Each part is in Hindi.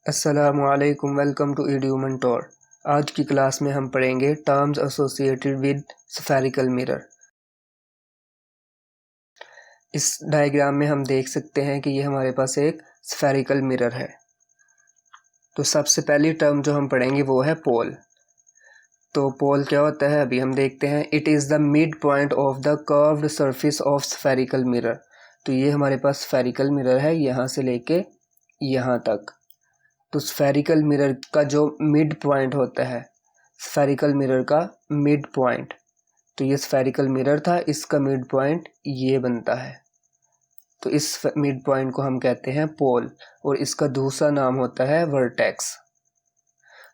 अस्सलामुअलैकुम, वेलकम टू ईडीयू मेंटोर। आज की क्लास में हम पढ़ेंगे terms associated with spherical mirror. इस डायग्राम में हम देख सकते हैं कि ये हमारे पास एक स्फेरिकल मिरर है। तो सबसे पहली टर्म जो हम पढ़ेंगे वो है पोल। तो पोल क्या होता है अभी हम देखते हैं। It is the mid point of the curved surface of spherical mirror. तो ये हमारे पास स्फेरिकल मिरर है, यहाँ से लेके यहाँ तक। तो स्फेरिकल मिरर का जो मिड पॉइंट होता है, स्फेरिकल मिरर का मिड पॉइंट, तो ये स्फेरिकल मिरर था, इसका मिड पॉइंट ये बनता है। तो इस मिड पॉइंट को हम कहते हैं पोल, और इसका दूसरा नाम होता है वर्टेक्स।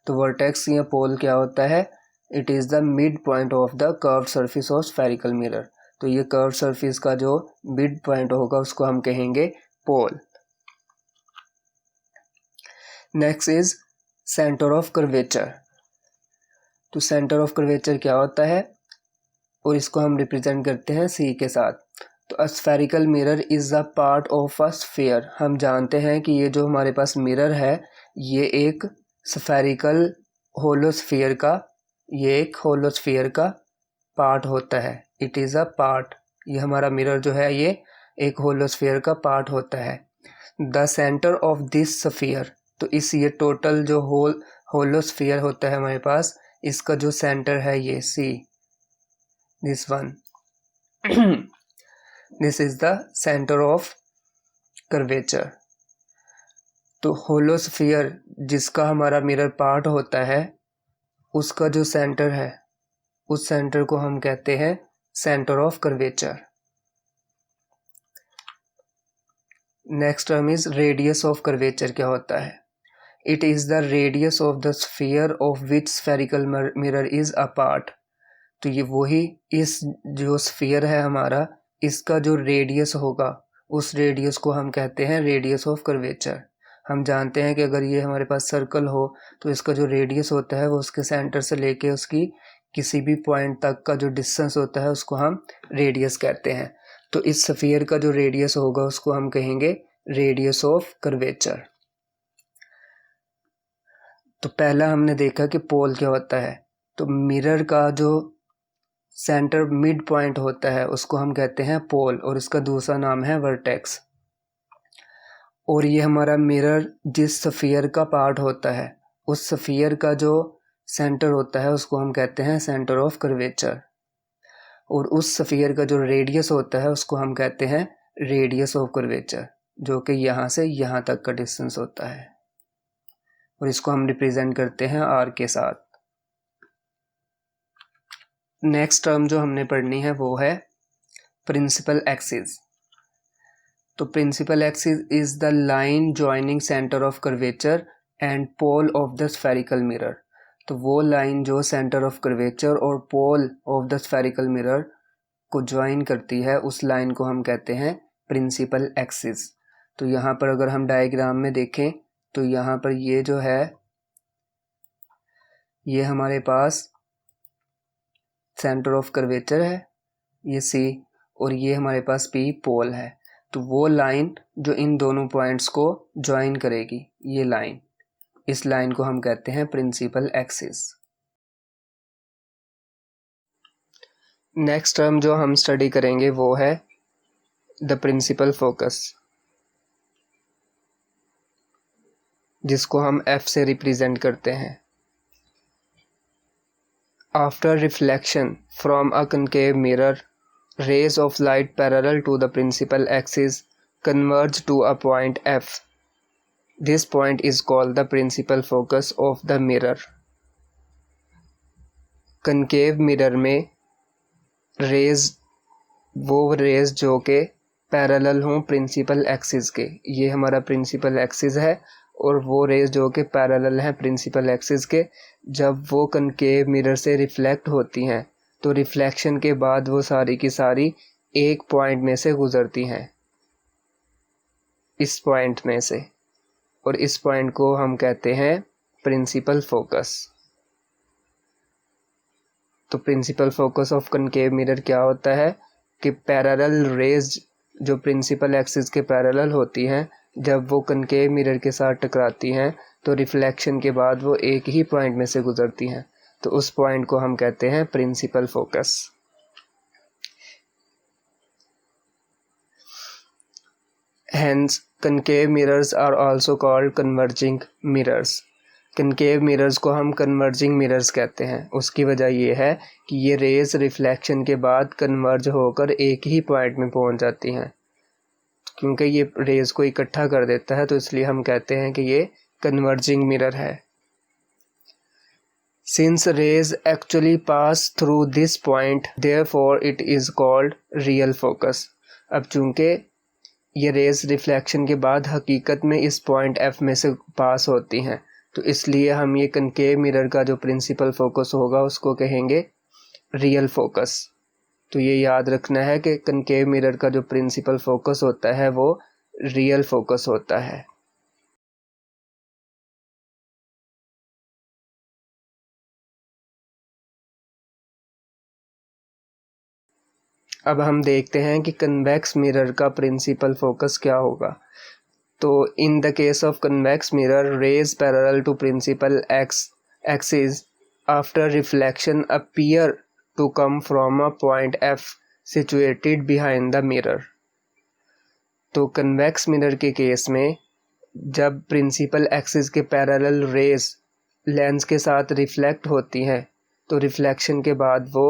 तो वर्टेक्स या पोल क्या होता है? It is the mid point of the curved surface of spherical mirror. तो ये कर्व्ड सरफेस का जो मिड पॉइंट होगा उसको हम कहेंगे pole. Next is centre of curvature. तो सेंटर ऑफ कर्वेचर क्या होता है, और इसको हम रिप्रेजेंट करते हैं सी के साथ। तो a spherical mirror is a part of a sphere. हम जानते हैं कि ये जो हमारे पास मिरर है ये एक स्फेरिकल होलोस्फीयर का पार्ट होता है। इट इज़ अ पार्ट, ये हमारा मिरर जो है ये एक होलोस्फीयर का पार्ट होता है। The centre of this sphere, तो इस ये टोटल जो होलोस्फीयर होता है हमारे पास, इसका जो सेंटर है ये C, this one this is the centre of curvature. तो होलोस्फीयर जिसका हमारा मिरर पार्ट होता है उसका जो सेंटर है उस सेंटर को हम कहते हैं centre of curvature. Next term is radius of curvature. क्या होता है? It is the radius of the sphere of which spherical mirror is a part. तो ये वही इस जो स्फीयर है हमारा, इसका जो रेडियस होगा उस रेडियस को हम कहते हैं रेडियस ऑफ कर्वेचर। हम जानते हैं कि अगर ये हमारे पास सर्कल हो तो इसका जो रेडियस होता है वो उसके सेंटर से लेके उसकी किसी भी पॉइंट तक का जो डिस्टेंस होता है उसको हम रेडियस कहते हैं। तो इस स्फीयर का जो रेडियस होगा उसको हम कहेंगे रेडियस ऑफ कर्वेचर। तो पहला हमने देखा कि पोल क्या होता है। तो मिरर का जो सेंटर मिड पॉइंट होता है उसको हम कहते हैं पोल, और इसका दूसरा नाम है वर्टेक्स। और ये हमारा मिरर जिस स्फीयर का पार्ट होता है उस स्फीयर का जो सेंटर होता है उसको हम कहते हैं सेंटर ऑफ कर्वेचर, और उस स्फीयर का जो रेडियस होता है उसको हम कहते हैं रेडियस ऑफ कर्वेचर, जो कि यहाँ से यहाँ तक का डिस्टेंस होता है, और इसको हम रिप्रेजेंट करते हैं आर के साथ। नेक्स्ट टर्म जो हमने पढ़नी है वो है प्रिंसिपल एक्सिस। तो principal axis is the line joining centre of curvature and pole of the spherical mirror. तो वो लाइन जो सेंटर ऑफ कर्वेचर और pole of the spherical mirror को ज्वाइन करती है उस लाइन को हम कहते हैं प्रिंसिपल एक्सिस। तो यहाँ पर अगर हम डायग्राम में देखें तो यहाँ पर ये जो है ये हमारे पास सेंटर ऑफ कर्वेचर है, ये सी, और ये हमारे पास पी पोल है। तो वो लाइन जो इन दोनों पॉइंट्स को ज्वाइन करेगी, ये लाइन, इस लाइन को हम कहते हैं प्रिंसिपल एक्सिस। नेक्स्ट टर्म जो हम स्टडी करेंगे वो है द प्रिंसिपल फोकस, जिसको हम एफ से रिप्रेजेंट करते हैं। After reflection from a concave mirror, rays of light parallel to the principal axis converge to a point F. This point is called the principal focus of the mirror. Concave mirror में रेज, वो रेज जो के पैरेलल हों प्रिंसिपल एक्सिस के, ये हमारा प्रिंसिपल एक्सिस है, और वो रेज जो के पैरेलल हैं प्रिंसिपल एक्सिस के, जब वो कनकेव मिरर से रिफ्लेक्ट होती हैं तो रिफ्लेक्शन के बाद वो सारी की सारी एक पॉइंट में से गुजरती हैं, इस पॉइंट में से, और इस पॉइंट को हम कहते हैं प्रिंसिपल फोकस। तो principal focus of concave mirror क्या होता है कि पैरेलल रेज जो प्रिंसिपल एक्सिस के पैरेलल होती हैं जब वो कनकेव मिरर के साथ टकराती हैं तो रिफ्लेक्शन के बाद वो एक ही पॉइंट में से गुजरती हैं, तो उस पॉइंट को हम कहते हैं principal focus. Hence, concave mirrors are also called converging mirrors. Concave mirrors को हम कन्वर्जिंग मिरर्स कहते हैं। उसकी वजह ये है कि ये रेज रिफ्लेक्शन के बाद कन्वर्ज होकर एक ही पॉइंट में पहुंच जाती हैं। क्योंकि ये रेज को इकट्ठा कर देता है तो इसलिए हम कहते हैं कि ये कन्वर्जिंग मिरर है। Since rays actually pass through this point, therefore it is called real focus. अब चूंकि ये रेज रिफ्लेक्शन के बाद हकीकत में इस पॉइंट F में से पास होती हैं, तो इसलिए हम ये कनकेव मिरर का जो प्रिंसिपल फोकस होगा उसको कहेंगे रियल फोकस। तो ये याद रखना है कि कनकेव मिरर का जो प्रिंसिपल फोकस होता है वो रियल फोकस होता है। अब हम देखते हैं कि कन्वेक्स मिरर का प्रिंसिपल फोकस क्या होगा। तो in the case of convex mirror, rays parallel to principal axis after reflection appear to come from a point F situated behind the mirror. तो कन्वेक्स मिरर के केस में जब प्रिंसिपल एक्सिस के पैरेलल रेज लेंस के साथ रिफ्लेक्ट होती हैं तो रिफ्लेक्शन के बाद वो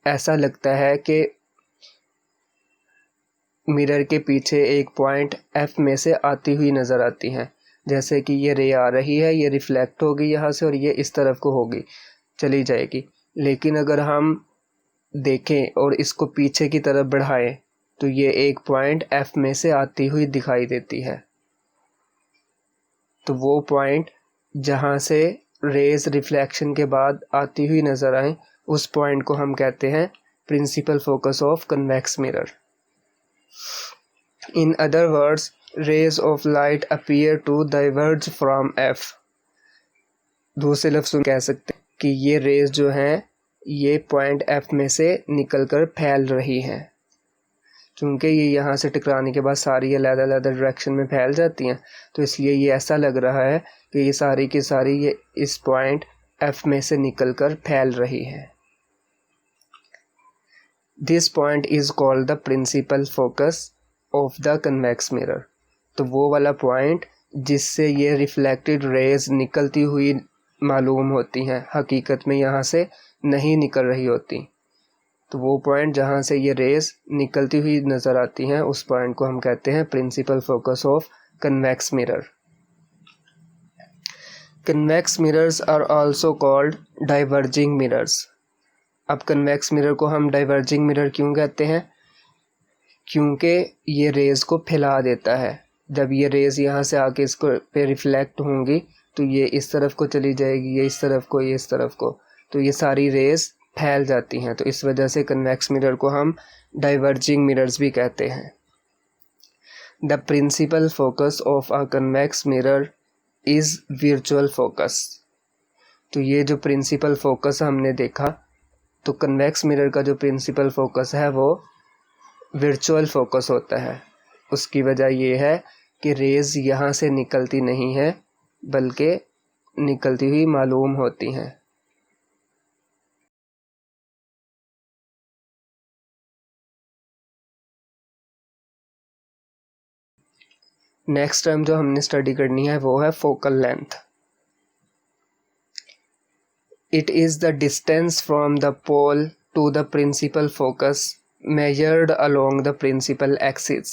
ऐसा लगता है कि मिरर के पीछे एक पॉइंट F में से आती हुई नज़र आती हैं। जैसे कि ये रे आ रही है, ये रिफ्लेक्ट होगी यहाँ से और ये इस तरफ को होगी, चली जाएगी। लेकिन अगर हम देखें और इसको पीछे की तरफ बढ़ाएं तो ये एक पॉइंट F में से आती हुई दिखाई देती है। तो वो पॉइंट जहाँ से रेज रिफ्लेक्शन के बाद आती हुई नज़र आए उस पॉइंट को हम कहते हैं principal focus of convex mirror. In other words, rays of light appear to diverge from F. दूसरे लफ्ज़ में कह सकते हैं कि ये रेज जो हैं ये पॉइंट F में से निकलकर फैल रही हैं। क्योंकि ये यहाँ से टकराने के बाद सारी अलग-अलग डायरेक्शन में फैल जाती हैं, तो इसलिए ये ऐसा लग रहा है कि ये सारी की सारी ये इस पॉइंट F में से निकलकर फैल रही हैं। This point is called the principal focus of the convex mirror. तो वो वाला पॉइंट जिससे ये रिफ्लेक्टेड रेज निकलती हुई मालूम होती हैं, हकीकत में यहाँ से नहीं निकल रही होती। तो वो पॉइंट जहाँ से ये रेज निकलती हुई नज़र आती हैं उस पॉइंट को हम कहते हैं principal focus of convex mirror. Convex mirrors are also called diverging mirrors. अब कन्वेक्स मिरर को हम डाइवर्जिंग मिरर क्यों कहते हैं? क्योंकि ये रेज़ को फैला देता है। जब ये रेज़ यहाँ से आके इसको पे रिफ्लेक्ट होंगी तो ये इस तरफ को चली जाएगी, ये इस तरफ को, ये इस तरफ को, तो ये सारी रेज़ फैल जाती हैं। तो इस वजह से कन्वेक्स मिरर को हम डाइवर्जिंग मिरर्स भी कहते हैं। The principal focus of a convex mirror is virtual focus. तो ये जो प्रिंसिपल फोकस हमने देखा, तो कन्वेक्स मिरर का जो प्रिंसिपल फोकस है वो वर्चुअल फोकस होता है। उसकी वजह ये है कि रेज़ यहाँ से निकलती नहीं है बल्कि निकलती हुई मालूम होती हैं। नेक्स्ट टर्म जो हमने स्टडी करनी है वो है focal length. It is the distance from the pole to the principal focus measured along the principal axis।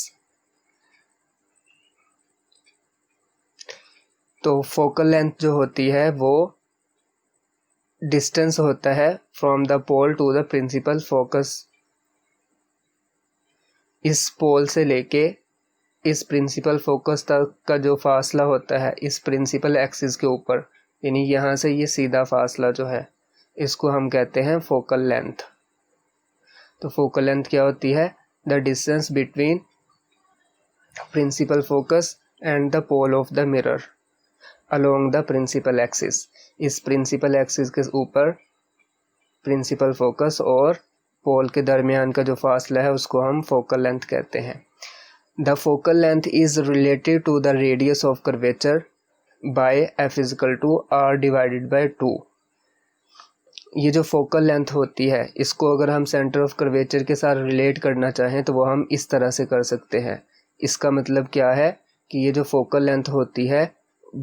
तो फोकल लेंथ जो होती है वो डिस्टेंस होता है from the pole to the principal focus. इस पोल से लेके इस प्रिंसिपल फोकस तक का जो फासला होता है इस प्रिंसिपल एक्सिस के ऊपर, यानी यहाँ से ये सीधा फासला जो है इसको हम कहते हैं फोकल लेंथ। तो फोकल लेंथ क्या होती है? The distance between principal focus and the pole of the mirror along the principal axis. इस प्रिंसिपल एक्सिस के ऊपर प्रिंसिपल फोकस और पोल के दरमियान का जो फासला है उसको हम फोकल लेंथ कहते हैं। The focal length is related to the radius of curvature by F = R/2। ये जो फोकल लेंथ होती है इसको अगर हम सेंटर ऑफ कर्वेचर के साथ रिलेट करना चाहें तो वो हम इस तरह से कर सकते हैं। इसका मतलब क्या है कि ये जो फोकल लेंथ होती है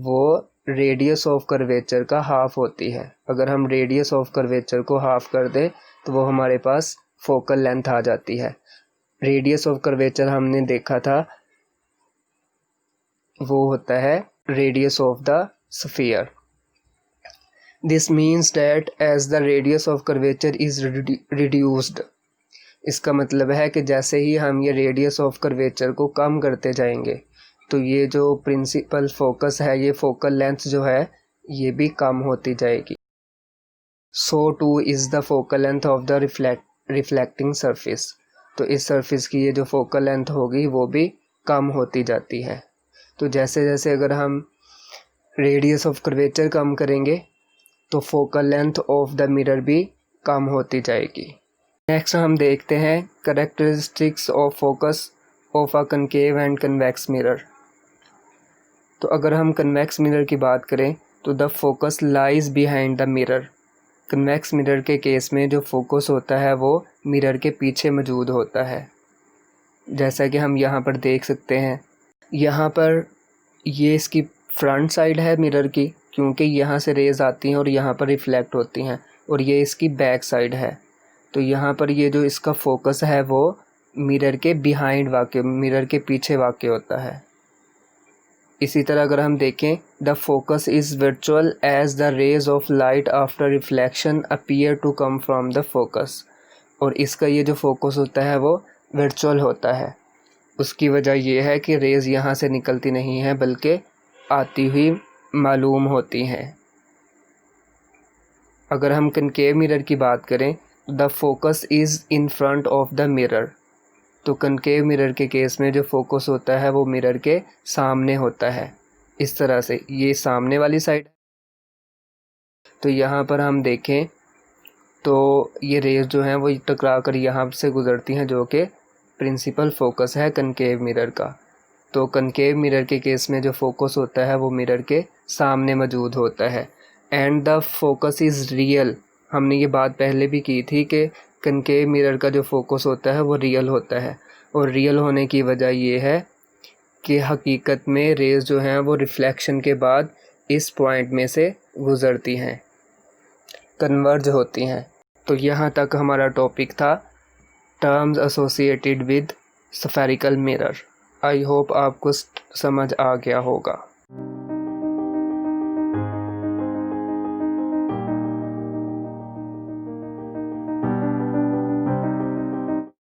वो रेडियस ऑफ कर्वेचर का हाफ होती है। अगर हम रेडियस ऑफ कर्वेचर को हाफ कर दें तो वो हमारे पास फोकल लेंथ आ जाती है। रेडियस ऑफ कर्वेचर हमने देखा था वो होता है radius of the sphere. This means that as the radius of curvature is reduced, इसका मतलब है कि जैसे ही हम ये रेडियस ऑफ कर्वेचर को कम करते जाएंगे तो ये जो प्रिंसिपल फोकस है, ये फोकल लेंथ जो है ये भी कम होती जाएगी। So too is the focal length of the reflecting surface। तो इस सरफेस की ये जो फोकल लेंथ होगी वो भी कम होती जाती है। तो जैसे जैसे अगर हम रेडियस ऑफ कर्वेचर कम करेंगे तो focal length of the mirror भी कम होती जाएगी। नेक्स्ट हम देखते हैं characteristics of focus of a concave and convex mirror. तो अगर हम कन्वेक्स मिरर की बात करें तो the focus lies behind the mirror. Convex mirror के केस में जो फोकस होता है वो मिरर के पीछे मौजूद होता है। जैसा कि हम यहाँ पर देख सकते हैं, यहाँ पर ये इसकी फ्रंट साइड है मिरर की, क्योंकि यहाँ से रेज आती हैं और यहाँ पर रिफ्लेक्ट होती हैं, और ये इसकी बैक साइड है। तो यहाँ पर ये जो इसका फोकस है वो मिरर के बिहाइंड वाक़, मिरर के पीछे वाक़ होता है। इसी तरह अगर हम देखें, the focus is virtual as the rays of light after reflection appear to come from the focus. और इसका ये जो फोकस होता है वो वर्चुअल होता है। उसकी वजह ये है कि रेज़ यहाँ से निकलती नहीं है बल्कि आती हुई मालूम होती हैं। अगर हम कनकेव मिरर की बात करें, the focus is in front of the mirror. तो कनकेव मिरर के केस में जो फोकस होता है वो मिरर के सामने होता है। इस तरह से ये सामने वाली साइड। तो यहाँ पर हम देखें तो ये रेज जो हैं वो टकरा कर यहाँ से गुज़रती हैं, जो कि प्रिंसिपल फोकस है कनकेव मिरर का। तो कनकेव मिरर के केस में जो फोकस होता है वो मिरर के सामने मौजूद होता है। And the focus is real. हमने ये बात पहले भी की थी कि कनकेव मिरर का जो फोकस होता है वो रियल होता है, और रियल होने की वजह ये है कि हकीकत में रेज़ जो हैं वो रिफ्लेक्शन के बाद इस पॉइंट में से गुज़रती हैं, कन्वर्ज होती हैं। तो यहाँ तक हमारा टॉपिक था terms associated with spherical mirror. I hope आपको समझ आ गया होगा।